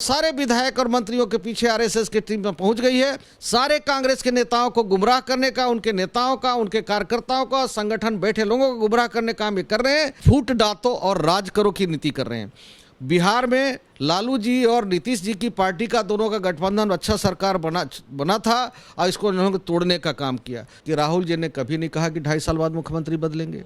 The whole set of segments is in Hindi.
सारे विधायक और मंत्रियों के पीछे आरएसएस की टीम में पहुंच गई है। सारे कांग्रेस के नेताओं को गुमराह करने का, उनके नेताओं का, उनके कार्यकर्ताओं का, संगठन बैठे लोगों को गुमराह करने का काम ये कर रहे हैं। फूट डातो और राज करो की नीति कर रहे हैं। बिहार में लालू जी और नीतीश जी की पार्टी का दोनों का गठबंधन अच्छा सरकार बना था और इसको उन्होंने तोड़ने का काम किया। कि राहुल जी ने कभी नहीं कहा कि 2.5 साल बाद मुख्यमंत्री बदलेंगे।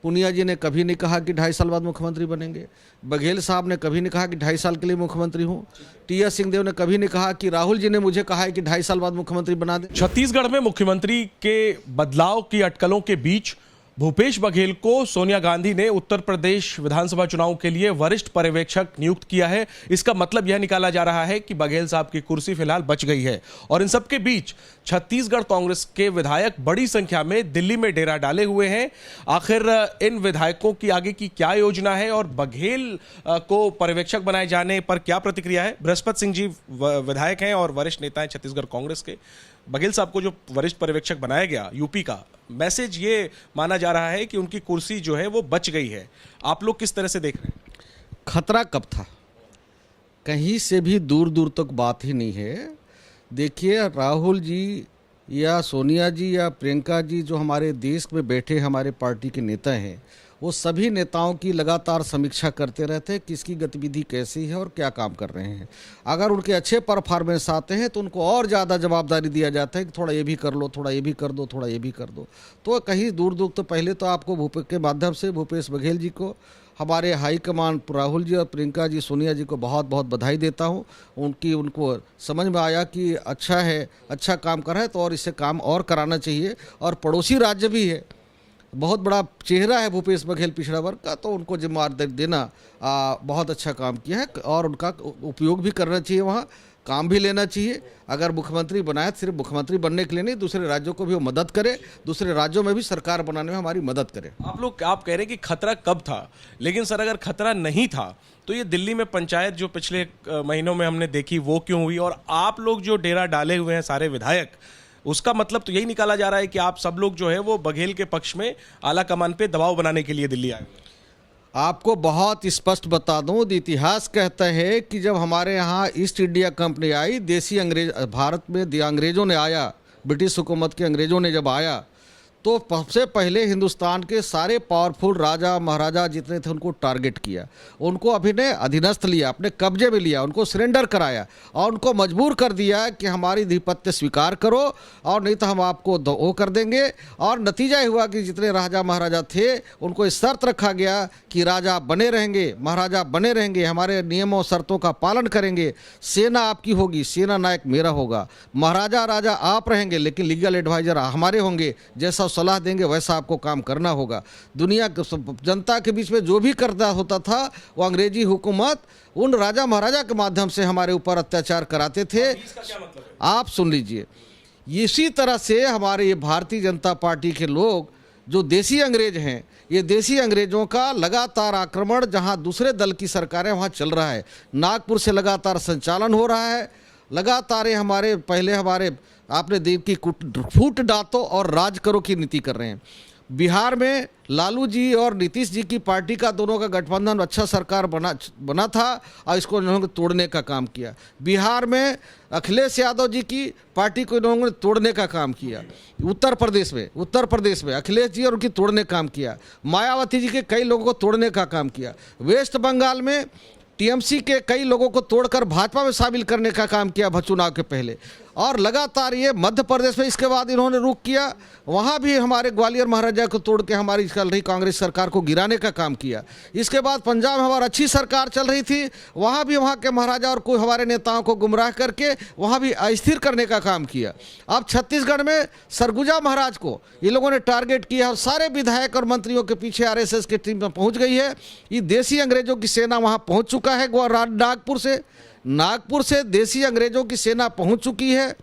पूनिया जी ने कभी नहीं कहा कि 2.5 साल बाद मुख्यमंत्री बनेंगे। बघेल साहब ने कभी नहीं कहा कि 2.5 साल के लिए मुख्यमंत्री हूँ। टी.एस. सिंहदेव ने कभी नहीं कहा कि राहुल जी ने मुझे कहा है कि 2.5 साल बाद मुख्यमंत्री बना दे। छत्तीसगढ़ में मुख्यमंत्री के बदलाव की अटकलों के बीच भूपेश बघेल को सोनिया गांधी ने उत्तर प्रदेश विधानसभा चुनाव के लिए वरिष्ठ पर्यवेक्षक नियुक्त किया है। इसका मतलब यह निकाला जा रहा है कि बघेल साहब की कुर्सी फिलहाल बच गई है। और इन सबके बीच छत्तीसगढ़ कांग्रेस के विधायक बड़ी संख्या में दिल्ली में डेरा डाले हुए हैं। आखिर इन विधायकों की आगे की क्या योजना है और बघेल को पर्यवेक्षक बनाए जाने पर क्या प्रतिक्रिया है? बृहस्पत सिंह जी विधायक हैं और वरिष्ठ नेता हैं छत्तीसगढ़ कांग्रेस के। बघेल साहब को जो वरिष्ठ पर्यवेक्षक बनाया गया यूपी का, मैसेज ये माना जा रहा है कि उनकी कुर्सी जो है वो बच गई है। आप लोग किस तरह से देख रहे हैं? खतरा कब था? कहीं से भी दूर दूर तक बात ही नहीं है। देखिए, राहुल जी या सोनिया जी या प्रियंका जी जो हमारे देश में बैठे हमारे पार्टी के नेता हैं, वो सभी नेताओं की लगातार समीक्षा करते रहते हैं किसकी गतिविधि कैसी है और क्या काम कर रहे हैं। अगर उनके अच्छे परफॉर्मेंस आते हैं तो उनको और ज़्यादा जवाबदारी दिया जाता है कि थोड़ा ये भी कर लो, थोड़ा ये भी कर दो, थोड़ा ये भी कर दो। तो कहीं दूर दूर तो पहले तो आपको के माध्यम से भूपेश बघेल जी को, हमारे हाईकमान राहुल जी और प्रियंका जी, सोनिया जी को बहुत बहुत बधाई देता हूँ। उनको समझ में आया कि अच्छा है, अच्छा काम कर रहा है तो और इससे काम और कराना चाहिए। और पड़ोसी राज्य भी है, बहुत बड़ा चेहरा है भूपेश बघेल पिछड़ा वर्ग का, तो उनको जिम्मेदारी देना बहुत अच्छा काम किया है और उनका उपयोग भी करना चाहिए, वहाँ काम भी लेना चाहिए। अगर मुख्यमंत्री बनाए तो सिर्फ मुख्यमंत्री बनने के लिए नहीं, दूसरे राज्यों को भी वो मदद करे, दूसरे राज्यों में भी सरकार बनाने में हमारी मदद करे। आप कह रहे हैं कि खतरा कब था, लेकिन सर अगर खतरा नहीं था तो ये दिल्ली में पंचायत जो पिछले महीनों में हमने देखी वो क्यों हुई? और आप लोग जो डेरा डाले हुए हैं सारे विधायक, उसका मतलब तो यही निकाला जा रहा है कि आप सब लोग जो है वो बघेल के पक्ष में आला कमान पे दबाव बनाने के लिए दिल्ली आए। आपको बहुत स्पष्ट बता दूं, इतिहास कहता है कि जब हमारे यहाँ ईस्ट इंडिया कंपनी आई, देसी अंग्रेज भारत में अंग्रेज़ों ने आया, ब्रिटिश हुकूमत के अंग्रेज़ों ने जब आया तो सबसे पहले हिंदुस्तान के सारे पावरफुल राजा महाराजा जितने थे उनको टारगेट किया, उनको अधीनस्थ लिया, अपने कब्जे में लिया, उनको सरेंडर कराया और उनको मजबूर कर दिया कि हमारी अधिपत्य स्वीकार करो और नहीं तो हम आपको वो कर देंगे। और नतीजा हुआ कि जितने राजा महाराजा थे उनको इस शर्त रखा गया कि राजा बने रहेंगे, महाराजा बने रहेंगे, हमारे नियमों शर्तों का पालन करेंगे, सेना आपकी होगी, सेना नायक मेरा होगा, महाराजा राजा आप रहेंगे लेकिन लीगल एडवाइजर हमारे होंगे, जैसा सलाह देंगे वैसा आपको काम करना होगा। दुनिया जनता के बीच में जो भी करता होता था वो अंग्रेजी हुकूमत उन राजा महाराजा के माध्यम से हमारे ऊपर अत्याचार कराते थे। इसका क्या मतलब है? आप सुन लीजिए, इसी तरह से हमारे ये भारतीय जनता पार्टी के लोग जो देसी अंग्रेज हैं, ये देसी अंग्रेजों का लगातार आक्रमण जहां दूसरे दल की सरकार है वहां चल रहा है। नागपुर से लगातार संचालन हो रहा है, लगातार हमारे आपने देव की फूट डातो और राज करो की नीति कर रहे हैं। बिहार में लालू जी और नीतीश जी की पार्टी का दोनों का गठबंधन अच्छा सरकार बना था और इसको इन्होंने तोड़ने का काम किया। बिहार में अखिलेश यादव जी की पार्टी को इन्होंने तोड़ने का काम किया। उत्तर प्रदेश में अखिलेश जी और उनकी तोड़ने का काम किया। मायावती जी के कई लोगों को तोड़ने का काम किया। वेस्ट बंगाल में टीएमसी के कई लोगों को तोड़कर भाजपा में शामिल करने का काम किया चुनाव के पहले। और लगातार ये मध्य प्रदेश में इसके बाद इन्होंने रुख किया, वहाँ भी हमारे ग्वालियर महाराजा को तोड़ के हमारी चल रही कांग्रेस सरकार को गिराने का काम किया। इसके बाद पंजाब में हमारी अच्छी सरकार चल रही थी, वहाँ भी वहाँ के महाराजा और कोई हमारे नेताओं को गुमराह करके वहाँ भी अस्थिर करने का काम किया। अब छत्तीसगढ़ में सरगुजा महाराज को ये लोगों ने टारगेट किया और सारे विधायक और मंत्रियों के पीछे आरएसएस की टीम में पहुँच गई है। ये देसी अंग्रेजों की सेना वहाँ पहुँच चुका है। नागपुर से देसी अंग्रेजों की सेना पहुंच चुकी है।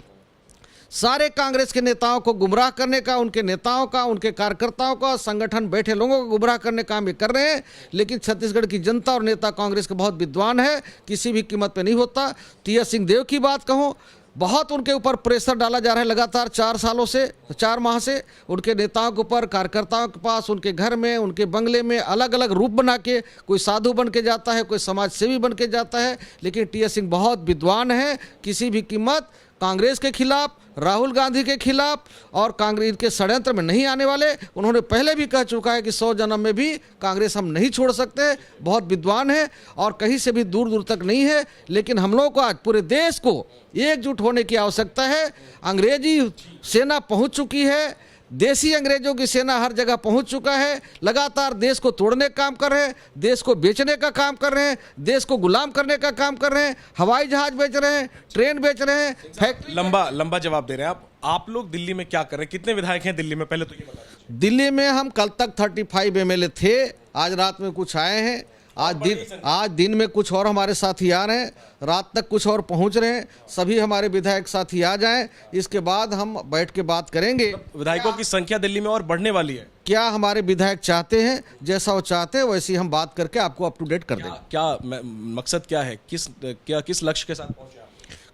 सारे कांग्रेस के नेताओं को गुमराह करने का, उनके नेताओं का, उनके कार्यकर्ताओं का, संगठन बैठे लोगों को गुमराह करने का काम ये कर रहे हैं। लेकिन छत्तीसगढ़ की जनता और नेता कांग्रेस के बहुत विद्वान है, किसी भी कीमत पे नहीं होता। टी.एस. सिंहदेव की बात कहूँ, बहुत उनके ऊपर प्रेशर डाला जा रहा है लगातार 4 माह से उनके नेताओं के ऊपर, कार्यकर्ताओं के पास, उनके घर में, उनके बंगले में अलग अलग रूप बना के कोई साधु बन के जाता है, कोई समाज सेवी बन के जाता है। लेकिन टीएस सिंह बहुत विद्वान है, किसी भी कीमत कांग्रेस के खिलाफ, राहुल गांधी के खिलाफ और कांग्रेस के षड्यंत्र में नहीं आने वाले। उन्होंने पहले भी कह चुका है कि 100 जन्म में भी कांग्रेस हम नहीं छोड़ सकते। बहुत विद्वान है और कहीं से भी दूर दूर तक नहीं है। लेकिन हम लोगों को आज पूरे देश को एकजुट होने की आवश्यकता है। अंग्रेजी सेना पहुंच चुकी है, देसी अंग्रेजों की सेना हर जगह पहुंच चुका है, लगातार देश को तोड़ने का काम कर रहे हैं, देश को बेचने का काम कर रहे हैं, देश को गुलाम करने का काम कर रहे हैं, हवाई जहाज बेच रहे हैं, ट्रेन बेच रहे हैं, फैक्ट्री। लंबा जवाब दे रहे हैं आप लोग दिल्ली में क्या कर रहे हैं? कितने विधायक हैं दिल्ली में, पहले तो ये बताइए। दिल्ली में हम कल तक 35 एमएलए थे, आज रात में कुछ आए हैं, आज दिन में कुछ और हमारे साथी आ रहे हैं, रात तक कुछ और पहुंच रहे हैं। सभी हमारे विधायक साथी आ जाएं, इसके बाद हम बैठ के बात करेंगे। विधायकों की संख्या दिल्ली में और बढ़ने वाली है। क्या हमारे विधायक चाहते हैं, जैसा वो चाहते हैं वैसी हम बात करके आपको अप टू डेट कर देंगे। क्या मकसद क्या है, किस लक्ष्य के साथ पहुंचे आप?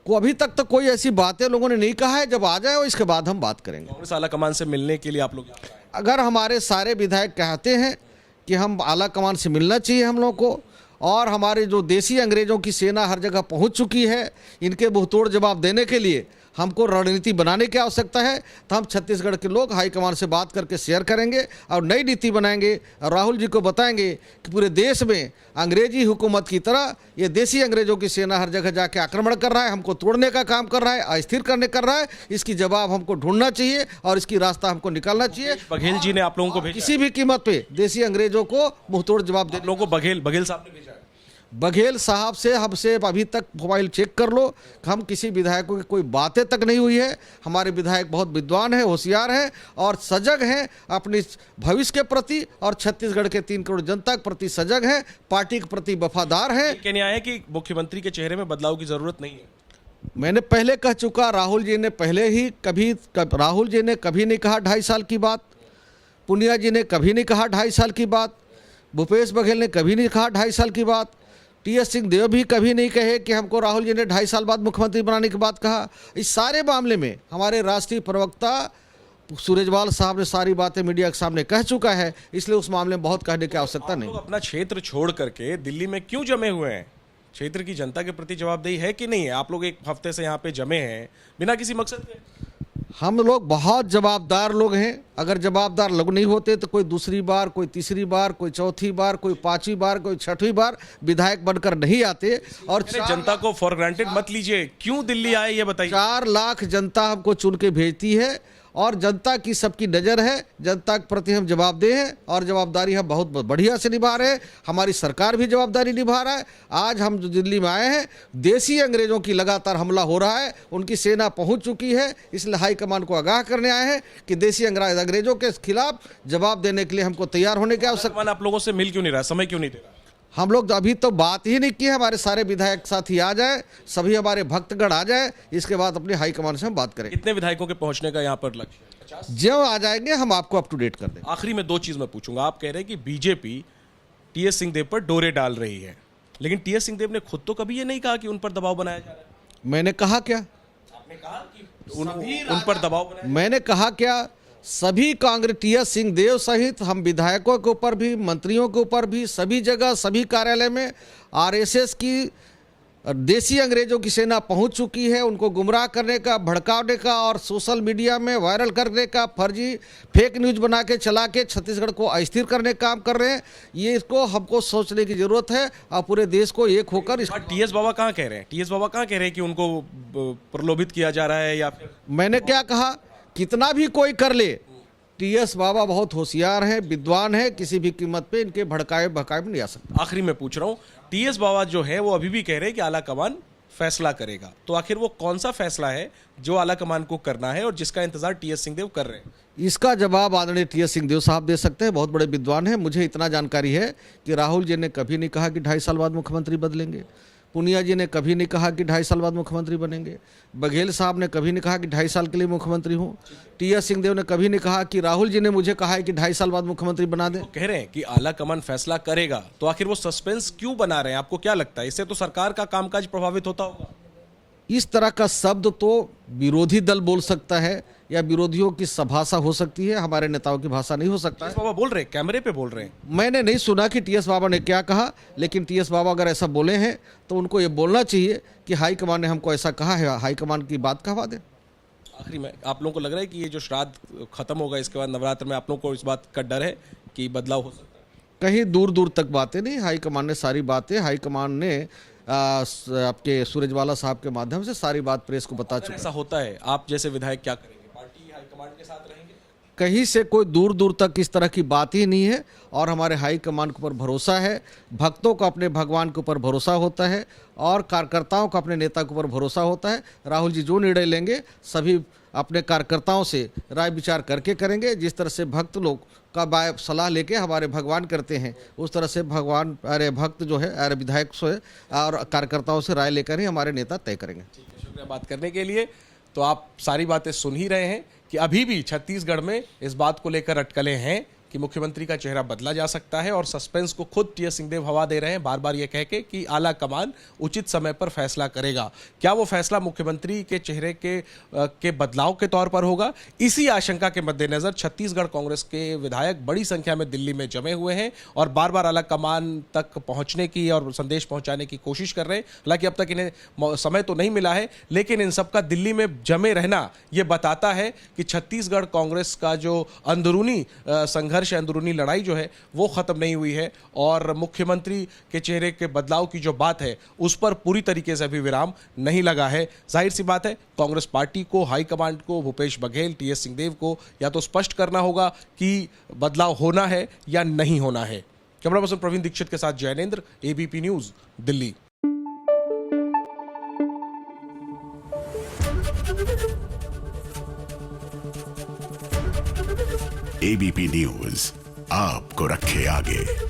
को अभी तक तो कोई ऐसी बातें लोगों ने नहीं कहा है, जब आ जाए इसके बाद हम बात करेंगे। कांग्रेस आला कमान से मिलने के लिए आप लोग, अगर हमारे सारे विधायक कहते हैं कि हम आला कमान से मिलना चाहिए हम लोग को, और हमारे जो देसी अंग्रेजों की सेना हर जगह पहुंच चुकी है, इनके मुंहतोड़ जवाब देने के लिए हमको रणनीति बनाने की आवश्यकता है। तो हम छत्तीसगढ़ के लोग हाईकमान से बात करके शेयर करेंगे और नई नीति बनाएंगे और राहुल जी को बताएंगे कि पूरे देश में अंग्रेजी हुकूमत की तरह ये देसी अंग्रेजों की सेना हर जगह जाके आक्रमण कर रहा है, हमको तोड़ने का काम कर रहा है, अस्थिर करने कर रहा है। इसकी जवाब हमको ढूंढना चाहिए और इसकी रास्ता हमको निकालना चाहिए। बघेल जी ने आप लोगों को भेजा, किसी भी कीमत पे देसी अंग्रेजों को मुंहतोड़ जवाब दे। लोगों को बघेल साहब ने भेजा है। बघेल साहब से हमसे अभी तक मोबाइल चेक कर लो, हम किसी विधायकों की कोई बातें तक नहीं हुई है। हमारे विधायक बहुत विद्वान हैं, होशियार हैं और सजग हैं अपनी भविष्य के प्रति, और छत्तीसगढ़ के 3 करोड़ जनता के प्रति सजग हैं, पार्टी के प्रति वफादार हैं। कहने आए कि मुख्यमंत्री के चेहरे में बदलाव की जरूरत नहीं है। मैंने पहले कह चुका, राहुल जी ने कभी नहीं कहा 2.5 साल की बात, पुनिया जी ने कभी नहीं कहा 2.5 साल की बात, भूपेश बघेल ने कभी नहीं कहा 2.5 साल की बात, टीएस सिंहदेव भी कभी नहीं कहे कि हमको राहुल जी ने 2.5 साल बाद मुख्यमंत्री बनाने की बात कहा। इस सारे मामले में हमारे राष्ट्रीय प्रवक्ता सुरजवाल साहब ने सारी बातें मीडिया के सामने कह चुका है, इसलिए उस मामले में बहुत कहने की आवश्यकता नहीं। अपना क्षेत्र छोड़ करके दिल्ली में क्यों जमे हुए हैं? क्षेत्र की जनता के प्रति जवाबदेही है कि नहीं है? आप लोग एक हफ्ते से यहाँ पे जमे हैं बिना किसी मकसद के। हम लोग बहुत जवाबदार लोग हैं। अगर जवाबदार लोग नहीं होते तो कोई दूसरी बार, कोई तीसरी बार, कोई चौथी बार, कोई 5वीं बार, कोई 6वीं बार विधायक बनकर नहीं आते। और जनता को फॉर ग्रांटेड मत लीजिए। क्यों दिल्ली आए ये बताइए। 4 लाख जनता हमको चुन के भेजती है और जनता की सबकी नज़र है, जनता के प्रति हम जवाबदेह हैं और जवाबदारी हम बहुत बढ़िया से निभा रहे हैं। हमारी सरकार भी जवाबदारी निभा रहा है। आज हम जो दिल्ली में आए हैं, देसी अंग्रेजों की लगातार हमला हो रहा है, उनकी सेना पहुंच चुकी है, इसलिए हाईकमान को आगाह करने आए हैं कि देसी अंग्रेजों के खिलाफ जवाब देने के लिए हमको तैयार होने की आवश्यकता। आप लोगों से मिल क्यों नहीं रहा, समय क्यों नहीं दे रहा? हम लोग अभी तो बात ही नहीं की। हमारे सारे विधायक साथी आ जाए, सभी हमारे भक्तगण आ जाए, इसके बाद अपने हाईकमान से हम बात करेंगे। कितने विधायकों के पहुंचने का यहाँ पर लक्ष्य है? जो आ जाएंगे हम आपको अप टू डेट कर देंगे। आखिरी में 2 चीज मैं पूछूंगा। आप कह रहे हैं कि बीजेपी टीएस सिंहदेव पर डोरे डाल रही है, लेकिन टीएस सिंहदेव ने खुद तो कभी ये नहीं कहा कि उन पर दबाव बनाया जा रहा है। मैंने कहा क्या? आपने कहा कि उन पर दबाव बनाया। मैंने कहा क्या? सभी कांग्रेस, टीएस सिंहदेव सहित हम विधायकों के ऊपर भी, मंत्रियों के ऊपर भी, सभी जगह, सभी कार्यालय में आरएसएस की, देसी अंग्रेजों की सेना पहुंच चुकी है। उनको गुमराह करने का, भड़काने का और सोशल मीडिया में वायरल करने का, फर्जी फेक न्यूज बना के चला के छत्तीसगढ़ को अस्थिर करने का काम कर रहे हैं। ये इसको हमको सोचने की जरूरत है और पूरे देश को एक होकर। टीएस बाबा कहाँ कह रहे हैं? टीएस बाबा कहाँ कह रहे हैं कि उनको प्रलोभित किया जा रहा है या फिर? मैंने क्या कहा? कितना भी कोई कर ले, टीएस बाबा बहुत होशियार हैं, विद्वान हैं, किसी भी कीमत पे इनके भड़काए में नहीं आ सकते। आखिरी में पूछ रहा हूँ, टीएस बाबा जो है वो अभी भी कह रहे हैं कि आला कमान फैसला करेगा, तो आखिर वो कौन सा फैसला है जो आला कमान को करना है और जिसका इंतजार टीएस सिंहदेव कर रहे हैं? इसका जवाब आदरणीय टीएस सिंहदेव साहब दे सकते हैं, बहुत बड़े विद्वान हैं। मुझे इतना जानकारी है कि राहुल जी ने कभी नहीं कहा कि 2.5 साल बाद मुख्यमंत्री बदलेंगे, पुनिया जी ने कभी नहीं कहा कि 2.5 साल बाद मुख्यमंत्री बनेंगे, बघेल साहब ने कभी नहीं कहा कि 2.5 साल के लिए मुख्यमंत्री हूँ, टीएस सिंहदेव ने कभी नहीं कहा कि राहुल जी ने मुझे कहा है कि 2.5 साल बाद मुख्यमंत्री बना दें। कह रहे हैं कि आला कमान फैसला करेगा, तो आखिर वो सस्पेंस क्यों बना रहे हैं? आपको क्या लगता है, इससे तो सरकार का कामकाज प्रभावित होता होगा? इस तरह का शब्द तो विरोधी दल बोल सकता है या विरोधियों की भाषा हो सकती है, हमारे नेताओं की भाषा नहीं हो सकता है। बाबा बोल रहे हैं, कैमरे पे बोल रहे हैं। मैंने नहीं सुना कि टीएस बाबा ने क्या कहा, लेकिन टीएस बाबा अगर ऐसा बोले हैं तो उनको ये बोलना चाहिए कि हाईकमान ने हमको ऐसा कहा है, हाईकमान की बात कहवा दें। आखिरी में आप लोगों को लग रहा है कि ये जो श्राद्ध खत्म होगा इसके बाद नवरात्र में, आप लोगों को इस बात का डर है कि बदलाव हो सकता है? कहीं दूर दूर तक बातें नहीं, हाईकमान ने सारी बातें, हाईकमान ने आपके सूरजवाला साहब के माध्यम से सारी बात प्रेस को बता चुका। ऐसा होता है, आप जैसे विधायक क्या करेंगे? पार्टी हाईकमांड के साथ रहेंगे? कहीं से कोई दूर दूर तक इस तरह की बात ही नहीं है और हमारे हाईकमान के ऊपर भरोसा है। भक्तों को अपने भगवान के ऊपर भरोसा होता है और कार्यकर्ताओं को अपने नेता के ऊपर भरोसा होता है। राहुल जी जो निर्णय लेंगे सभी अपने कार्यकर्ताओं से राय विचार करके करेंगे। जिस तरह से भक्त लोग का सलाह लेके हमारे भगवान करते हैं, उस तरह से भगवान भक्त जो है विधायक से और कार्यकर्ताओं से राय लेकर ही हमारे नेता तय करेंगे। शुक्रिया बात करने के लिए। तो आप सारी बातें सुन ही रहे हैं कि अभी भी छत्तीसगढ़ में इस बात को लेकर अटकलें हैं कि मुख्यमंत्री का चेहरा बदला जा सकता है और सस्पेंस को खुद टीएस सिंहदेव हवा दे रहे हैं, बार बार ये कह के कि आला कमान उचित समय पर फैसला करेगा। क्या वो फैसला मुख्यमंत्री के चेहरे के बदलाव के तौर पर होगा? इसी आशंका के मद्देनजर छत्तीसगढ़ कांग्रेस के विधायक बड़ी संख्या में दिल्ली में जमे हुए हैं और बार बार आला कमान तक पहुंचने की और संदेश पहुंचाने की कोशिश कर रहे हैं। हालांकि अब तक इन्हें समय तो नहीं मिला है, लेकिन इन सबका दिल्ली में जमे रहना ये बताता है कि छत्तीसगढ़ कांग्रेस का जो अंदरूनी संघर्ष, अंदरूनी लड़ाई जो है वो खत्म नहीं हुई है और मुख्यमंत्री के चेहरे के बदलाव की जो बात है उस पर पूरी तरीके से अभी विराम नहीं लगा है। जाहिर सी बात है, कांग्रेस पार्टी को, हाईकमांड को, भूपेश बघेल, टीएस सिंहदेव को या तो स्पष्ट करना होगा कि बदलाव होना है या नहीं होना है। कैमरा पर्सन प्रवीण दीक्षित के साथ Jainendra, ABP news, Delhi. ABP news आपको रखे आगे।